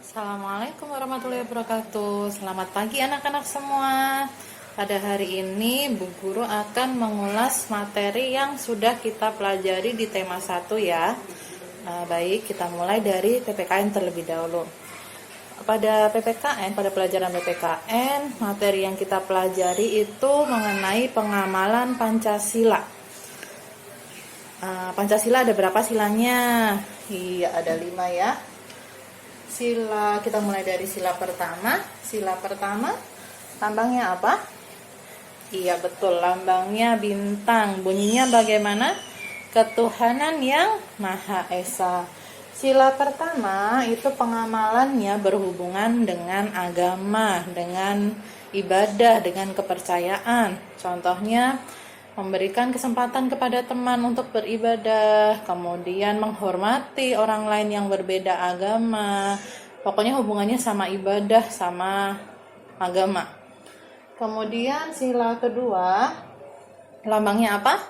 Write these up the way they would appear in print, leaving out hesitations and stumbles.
Assalamualaikum warahmatullahi wabarakatuh. Selamat pagi anak-anak semua. Pada hari ini Bu Guru akan mengulas materi yang sudah kita pelajari di tema 1 ya. Baik, kita mulai dari PPKN terlebih dahulu. Pada pelajaran PPKN, materi yang kita pelajari itu mengenai pengamalan Pancasila. Pancasila ada berapa silanya? Iya, ada 5 ya. Sila, kita mulai dari sila pertama. Sila pertama, lambangnya apa? Iya betul, lambangnya bintang. Bunyinya bagaimana? Ketuhanan yang Maha Esa. Sila pertama itu pengamalannya berhubungan dengan agama, dengan ibadah, dengan kepercayaan. Contohnya, memberikan kesempatan kepada teman untuk beribadah, kemudian menghormati orang lain yang berbeda agama. Pokoknya hubungannya sama ibadah, sama agama. Kemudian sila kedua, lambangnya apa?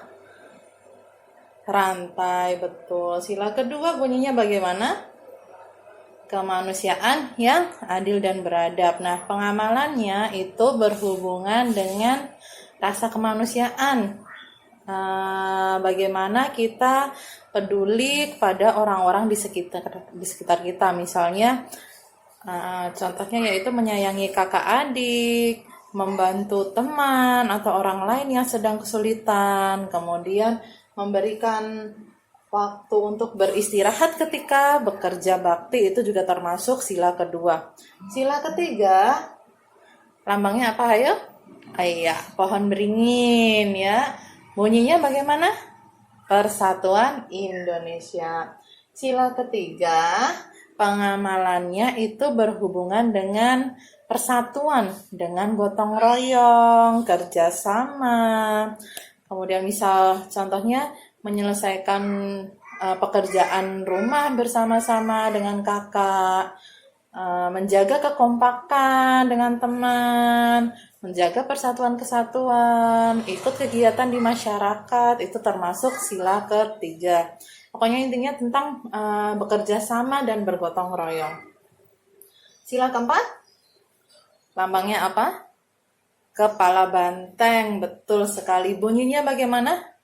Rantai, betul. Sila kedua bunyinya bagaimana? Kemanusiaan yang adil dan beradab. Nah, pengamalannya itu berhubungan dengan rasa kemanusiaan. Bagaimana kita peduli kepada orang-orang di sekitar kita. Misalnya, contohnya yaitu menyayangi kakak adik, membantu teman atau orang lain yang sedang kesulitan, kemudian memberikan waktu untuk beristirahat ketika bekerja bakti, itu juga termasuk sila kedua. Sila ketiga, lambangnya apa ayo? Iya, pohon beringin ya. Bunyinya bagaimana? Persatuan Indonesia. Sila ketiga, pengamalannya itu berhubungan dengan persatuan, dengan gotong royong, kerjasama. Kemudian misal contohnya menyelesaikan pekerjaan rumah bersama-sama dengan kakak, menjaga kekompakan dengan teman, menjaga persatuan-kesatuan, ikut kegiatan di masyarakat, itu termasuk sila ketiga. Pokoknya intinya tentang bekerja sama dan bergotong royong. Sila keempat, lambangnya apa? Kepala banteng, betul sekali. Bunyinya bagaimana?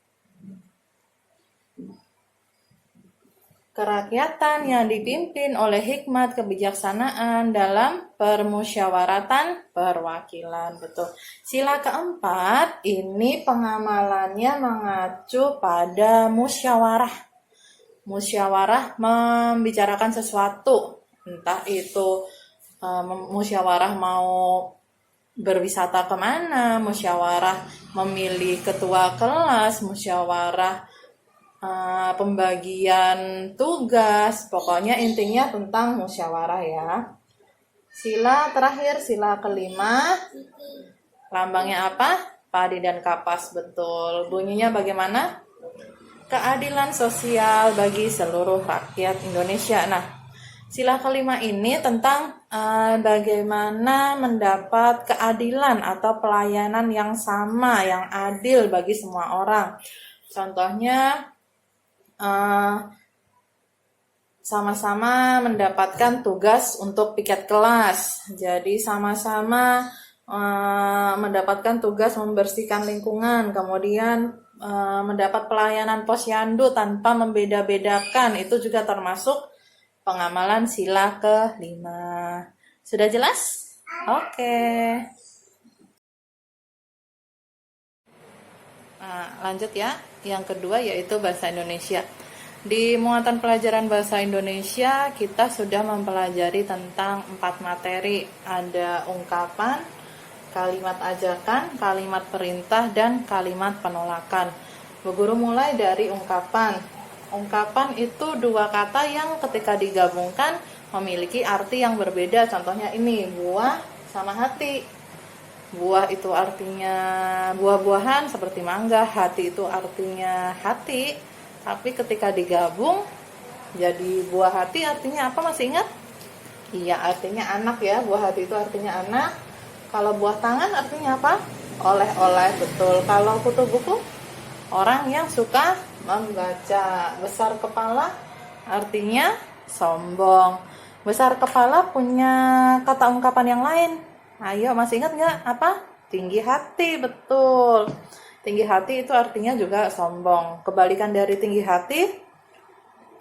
Kerakyatan yang dipimpin oleh hikmat kebijaksanaan dalam permusyawaratan perwakilan. Betul. Sila keempat, ini pengamalannya mengacu pada musyawarah. Musyawarah membicarakan sesuatu. Entah itu musyawarah mau berwisata kemana, musyawarah memilih ketua kelas, musyawarah pembagian tugas, pokoknya intinya tentang musyawarah ya. Sila terakhir, sila kelima, lambangnya apa? Padi dan kapas, betul. Bunyinya bagaimana? Keadilan sosial bagi seluruh rakyat Indonesia. Nah, sila kelima ini tentang bagaimana mendapat keadilan atau pelayanan yang sama, yang adil bagi semua orang. Contohnya, sama-sama mendapatkan tugas untuk piket kelas. Jadi sama-sama mendapatkan tugas membersihkan lingkungan, kemudian mendapat pelayanan posyandu tanpa membeda-bedakan, itu juga termasuk pengamalan sila kelima. Sudah jelas? Oke. Lanjut ya. Yang kedua yaitu bahasa Indonesia. Di muatan pelajaran bahasa Indonesia kita sudah mempelajari tentang 4 materi. Ada ungkapan, kalimat ajakan, kalimat perintah, dan kalimat penolakan. Bu Guru mulai dari ungkapan. Ungkapan itu 2 kata yang ketika digabungkan memiliki arti yang berbeda. Contohnya ini, buah sama hati. Buah itu artinya buah-buahan seperti mangga, hati itu artinya hati. Tapi ketika digabung jadi buah hati artinya apa, masih ingat? Iya, artinya anak ya. Buah hati itu artinya anak. Kalau buah tangan artinya apa? Oleh-oleh, betul. Kalau kutu buku, orang yang suka membaca. Besar kepala artinya sombong. Besar kepala punya kata ungkapan yang lain. Ayo, masih ingat nggak apa? Tinggi hati, betul. Tinggi hati itu artinya juga sombong. Kebalikan dari tinggi hati,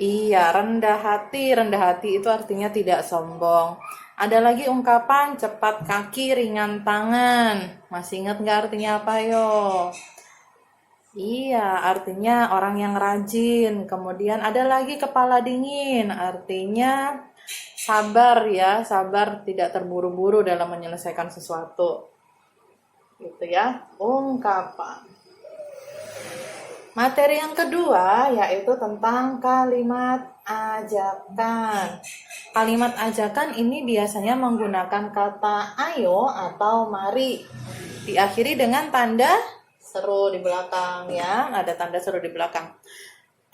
iya, rendah hati. Rendah hati itu artinya tidak sombong. Ada lagi ungkapan cepat kaki, ringan tangan. Masih ingat nggak artinya apa, yo? Iya, artinya orang yang rajin. Kemudian ada lagi kepala dingin, artinya sabar ya, sabar tidak terburu-buru dalam menyelesaikan sesuatu. Gitu ya, ungkapan. Materi yang kedua yaitu tentang kalimat ajakan. Kalimat ajakan ini biasanya menggunakan kata ayo atau mari. Diakhiri dengan tanda seru di belakang ya, ada tanda seru di belakang.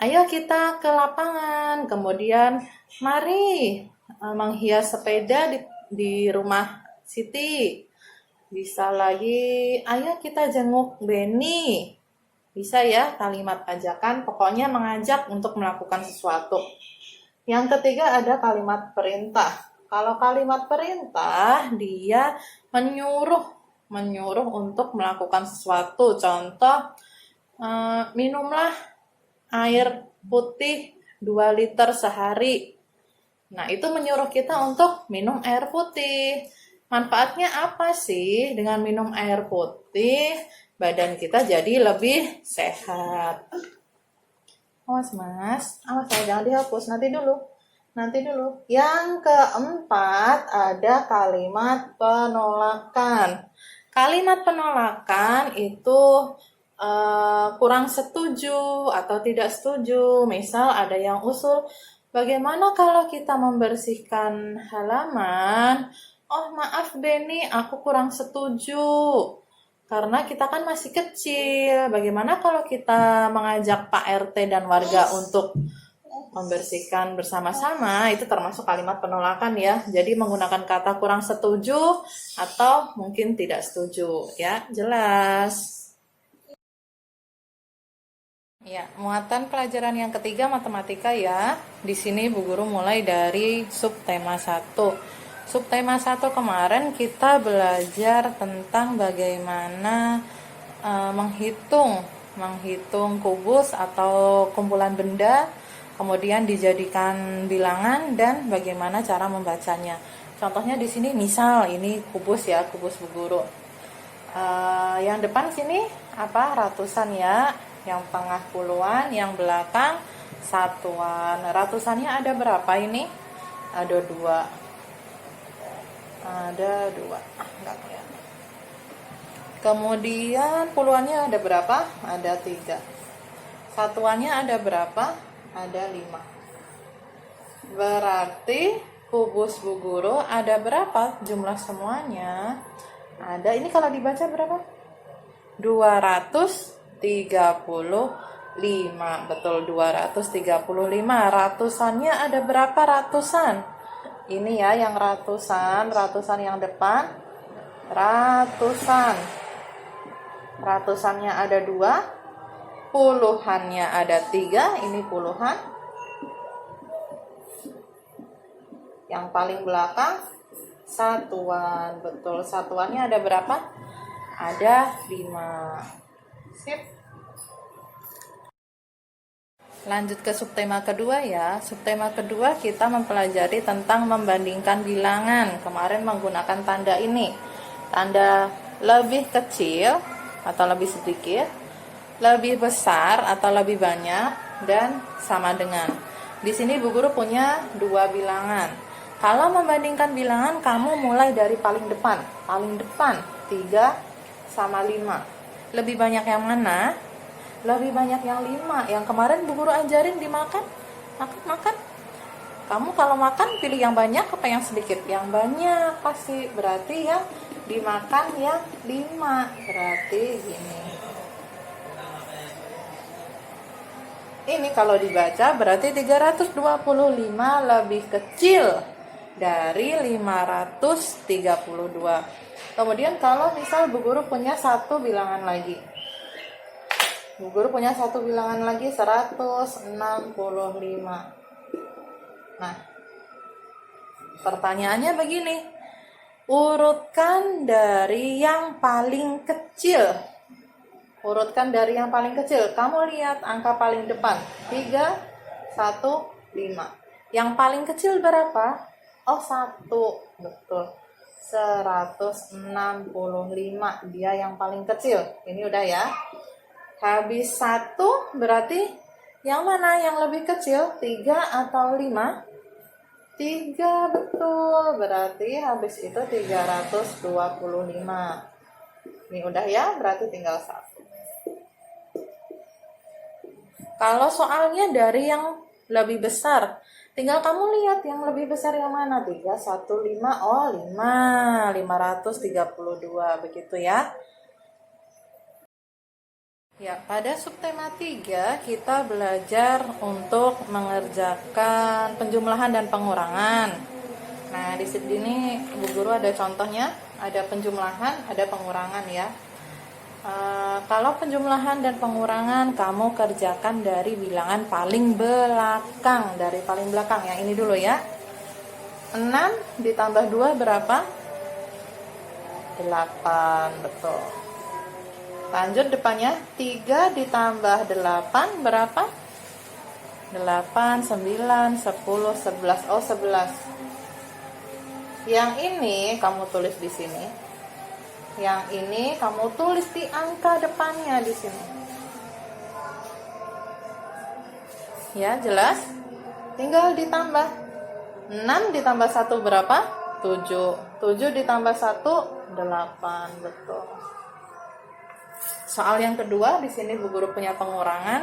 Ayo kita ke lapangan, kemudian mari menghias sepeda di rumah Siti. Bisa lagi, ayo kita jenguk Beni. Bisa ya, kalimat ajakan, pokoknya mengajak untuk melakukan sesuatu. Yang ketiga ada kalimat perintah. Kalau kalimat perintah, dia menyuruh untuk melakukan sesuatu. Contoh, minumlah air putih 2 liter sehari. Nah, itu menyuruh kita untuk minum air putih. Manfaatnya apa sih dengan minum air putih? Badan kita jadi lebih sehat. Awas mas, awas ya, jangan dihapus, nanti dulu. Yang keempat ada kalimat penolakan. Kalimat penolakan itu kurang setuju atau tidak setuju. Misal ada yang usul, bagaimana kalau kita membersihkan halaman? Oh maaf Beni, aku kurang setuju. Karena kita kan masih kecil. Bagaimana kalau kita mengajak Pak RT dan warga untuk membersihkan bersama-sama? Itu termasuk kalimat penolakan ya. Jadi menggunakan kata kurang setuju atau mungkin tidak setuju ya. Jelas. Ya, muatan pelajaran yang ketiga matematika ya. Di sini Bu Guru mulai dari subtema 1. Subtema 1 kemarin kita belajar tentang bagaimana menghitung kubus atau kumpulan benda, kemudian dijadikan bilangan dan bagaimana cara membacanya. Contohnya di sini misal ini kubus ya, kubus Bu Guru. Yang depan sini apa? Ratusan ya, yang tengah puluhan, yang belakang satuan. Ratusannya ada berapa ini? Ada 2. Enggak kelihatan. Kemudian puluhannya ada berapa? Ada 3. Satuannya ada berapa? Ada 5. Berarti kubus Bu Guru ada berapa jumlah semuanya? Ada, ini kalau dibaca berapa? 235. Betul, 235. Ratusannya ada berapa ratusan? Ini ya yang ratusan yang depan. Ratusannya ada 2. Puluhannya ada 3. Ini puluhan. Yang paling belakang satuan. Betul, satuannya ada berapa? Ada 5. Sip. Lanjut ke subtema kedua ya. Subtema kedua kita mempelajari tentang membandingkan bilangan. Kemarin menggunakan tanda ini. Tanda lebih kecil atau lebih sedikit, lebih besar atau lebih banyak, dan sama dengan. Di sini Bu Guru punya 2 bilangan. Kalau membandingkan bilangan, kamu mulai dari paling depan. 3 sama 5. Lebih banyak yang mana? Lebih banyak yang 5. Yang kemarin Bu Guru ajarin dimakan. Makan. Kamu kalau makan pilih yang banyak apa yang sedikit? Yang banyak pasti. Berarti yang dimakan yang 5. Berarti gini. Ini kalau dibaca berarti 325 lebih kecil dari 532. Kemudian kalau misal Bu Guru punya satu bilangan lagi. Bu Guru punya satu bilangan lagi 165. Nah, Pertanyaannya begini, urutkan dari yang paling kecil. Urutkan dari yang paling kecil. Kamu lihat angka paling depan. 3, 1, 5. Yang paling kecil berapa? Oh, 1. Betul. 165. Dia yang paling kecil. Ini udah ya. Habis 1 berarti yang mana yang lebih kecil? 3 atau 5? 3, betul. Berarti habis itu 325. Ini udah ya, berarti tinggal 1. Kalau soalnya dari yang lebih besar, tinggal kamu lihat yang lebih besar yang mana. 3, 1, 5, oh 5, 532, begitu ya. Ya, pada subtema 3 kita belajar untuk mengerjakan penjumlahan dan pengurangan. Nah, di sini Bu Guru ada contohnya, ada penjumlahan, ada pengurangan ya. Kalau penjumlahan dan pengurangan kamu kerjakan dari bilangan paling belakang, yang ini dulu ya. 6 ditambah 2 berapa? 8, betul. Lanjut depannya, 3 ditambah 8 berapa? 8, 9, 10, 11. Oh, 11. Yang ini kamu tulis di sini. Yang ini kamu tulis di angka depannya di sini. Ya, jelas? Tinggal ditambah. 6 ditambah 1 berapa? 7. 7 ditambah 1, 8. Betul. Soal yang kedua, di sini Bu Guru punya pengurangan.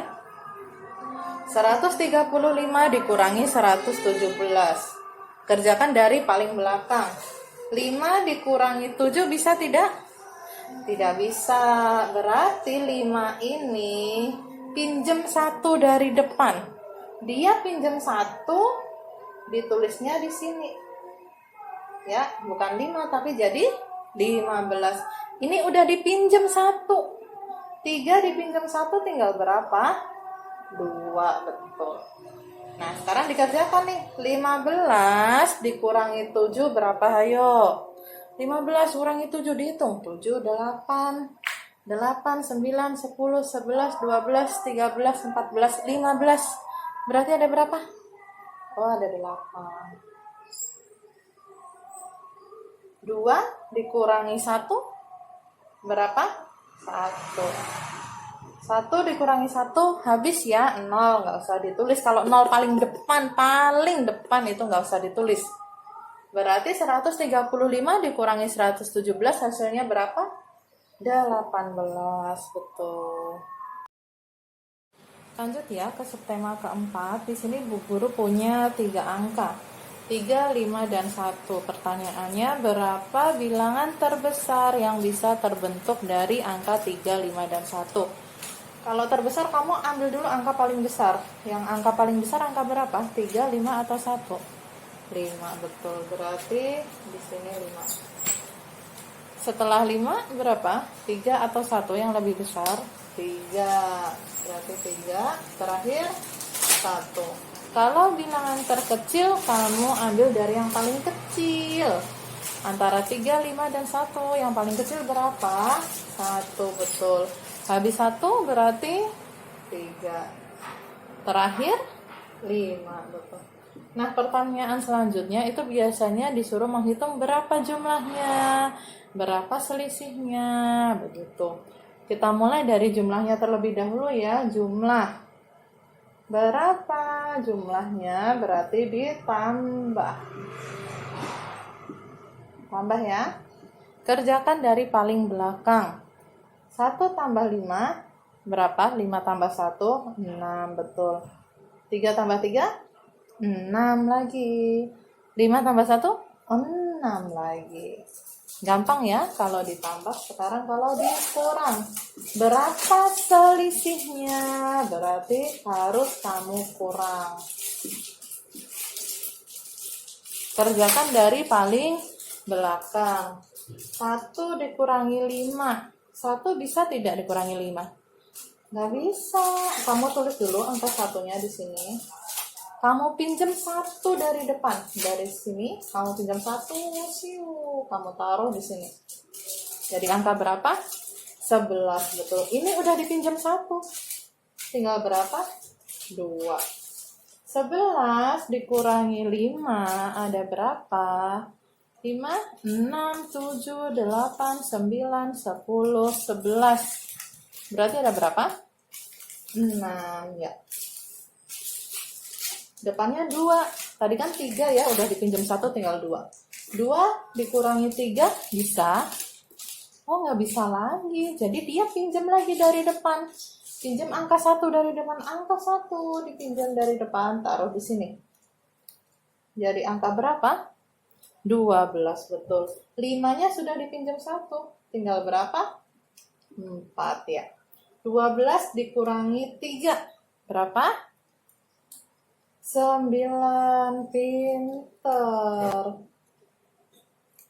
135 dikurangi 117. Kerjakan dari paling belakang. 5 dikurangi 7 bisa tidak? Tidak bisa. Berarti 5 ini pinjem 1 dari depan. Dia pinjem 1, ditulisnya di sini. Ya, bukan 5 tapi jadi 15. Ini udah dipinjem 1. 3 dipinjam 1 tinggal berapa? 2, betul. Nah, sekarang dikerjakan nih. 15 dikurangi 7 berapa? Ayo. 15 kurangi 7 dihitung. 7, 8, 8, 9, 10, 11, 12, 13, 14, 15. Berarti ada berapa? Oh, ada 8. 2 dikurangi 1 berapa? 1. 1 dikurangi 1 habis ya, 0, nggak usah ditulis. Kalau 0 paling depan itu nggak usah ditulis. Berarti 135 dikurangi 117 hasilnya berapa? 18, betul. Lanjut ya ke subtema keempat. Di sini Bu Guru punya 3 angka. 3, 5, dan 1. Pertanyaannya, berapa bilangan terbesar yang bisa terbentuk dari angka 3, 5, dan 1? Kalau terbesar kamu ambil dulu angka paling besar. Yang angka paling besar angka berapa? 3, 5, atau 1? 5, betul. Berarti di sini 5. Setelah 5 berapa? 3 atau 1 yang lebih besar? 3. Berarti 3. Terakhir 1. Kalau bilangan terkecil kamu ambil dari yang paling kecil. Antara 3, 5, dan 1. Yang paling kecil berapa? 1, betul. Habis 1 berarti 3. Terakhir 5, betul. Nah, pertanyaan selanjutnya itu biasanya disuruh menghitung berapa jumlahnya, berapa selisihnya, begitu. Kita mulai dari jumlahnya terlebih dahulu ya. Jumlah. Berapa jumlahnya? Berarti ditambah. Tambah ya. Kerjakan dari paling belakang. 1 tambah 5 berapa? 5 tambah 1, 6, betul. 3 tambah 3, 6 lagi. 5 tambah 1, 6 lagi. Gampang ya kalau ditambah. Sekarang kalau dikurang, berapa selisihnya? Berarti harus kamu kurang. Kerjakan dari paling belakang. 1 dikurangi 5. 1 bisa tidak dikurangi 5? Nggak bisa. Kamu tulis dulu angka 1-nya di sini. Kamu pinjam 1 dari depan. Dari sini kamu pinjam 1, kamu taruh di sini. Jadi angka berapa? 11, betul. Ini udah dipinjam 1. Tinggal berapa? 2. 11 dikurangi 5 ada berapa? 5, 6, 7, 8, 9, 10, 11. Berarti ada berapa? 6 ya. Depannya 2. Tadi kan 3 ya, udah dipinjam 1 tinggal 2. 2 dikurangi 3 bisa? Oh, nggak bisa lagi. Jadi dia pinjam lagi dari depan. Pinjam angka 1 dari depan. Angka 1 dipinjam dari depan, taruh di sini. Jadi angka berapa? 12, betul. 5-nya sudah dipinjam 1. Tinggal berapa? 4 ya. 12 dikurangi 3. Berapa? 9, pinter.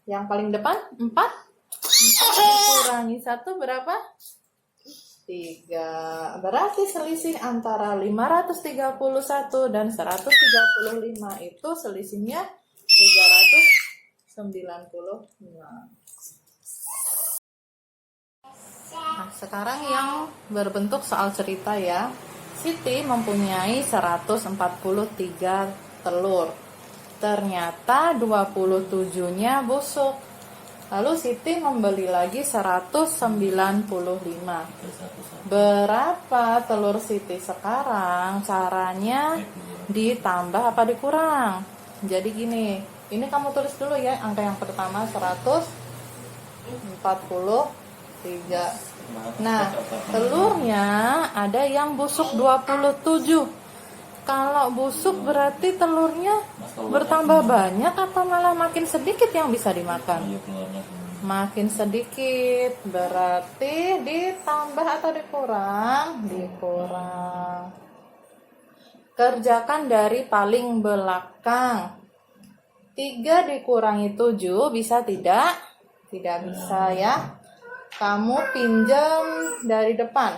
Yang paling depan 4. 4 dikurangi 1 berapa? 3. Berarti selisih antara 531 dan 135 itu selisihnya 395. Nah, sekarang yang berbentuk soal cerita ya. Siti mempunyai 143 telur. Ternyata 27-nya busuk. Lalu Siti membeli lagi 195. Berapa telur Siti sekarang? Caranya ditambah apa dikurang? Jadi gini, ini kamu tulis dulu ya, angka yang pertama 143. Nah, telurnya ada yang busuk 27. Kalau busuk berarti telurnya bertambah banyak atau malah makin sedikit yang bisa dimakan? Makin sedikit, berarti ditambah atau dikurang? Dikurang. Kerjakan dari paling belakang. 3 dikurangi 7 bisa tidak? Tidak bisa ya. Kamu pinjam dari depan.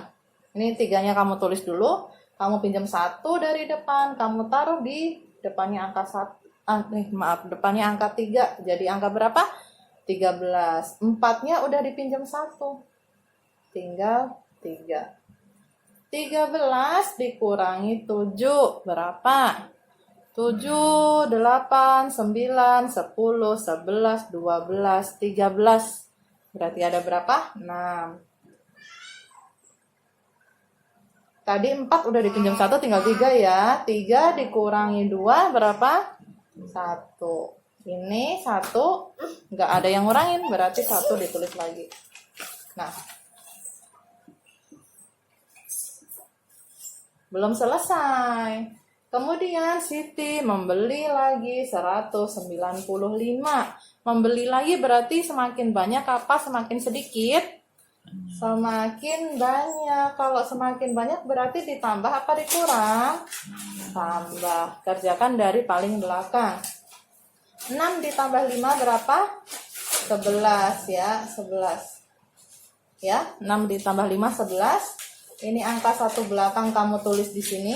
Ini 3-nya kamu tulis dulu. Kamu pinjam 1 dari depan. Kamu taruh di depannya angka 1. Depannya angka 3. Jadi angka berapa? 13. 4-nya udah dipinjam 1. Tinggal 3. 13 dikurangi 7. Berapa? 7, 8, 9, 10, 11, 12, 13. Berarti ada berapa? 6. Tadi 4 udah dipinjam 1, tinggal 3 ya. 3 dikurangi 2 berapa? 1. Ini 1, nggak ada yang ngurangin, berarti 1 ditulis lagi. Nah, belum selesai. Kemudian Siti membeli lagi 195. Membeli lagi berarti semakin banyak apa semakin sedikit? Semakin banyak. Kalau semakin banyak berarti ditambah apa dikurang? Tambah. Kerjakan dari paling belakang. 6 ditambah 5 berapa? 11 ya, 11. Ya, 6 ditambah 5 11. Ini angka 1 belakang kamu tulis di sini.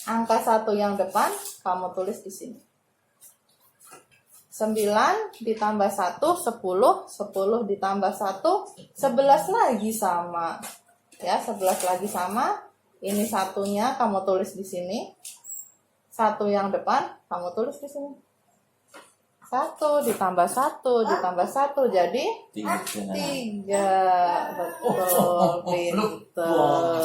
Angka 1 yang depan kamu tulis di sini. 9 ditambah 1, 10. 10 ditambah 1, 11 lagi sama. Ya, 11 lagi sama. Ini satunya kamu tulis di sini. 1 yang depan kamu tulis di sini. 1 ditambah 1 ditambah 1 jadi 3. Betul, pinter.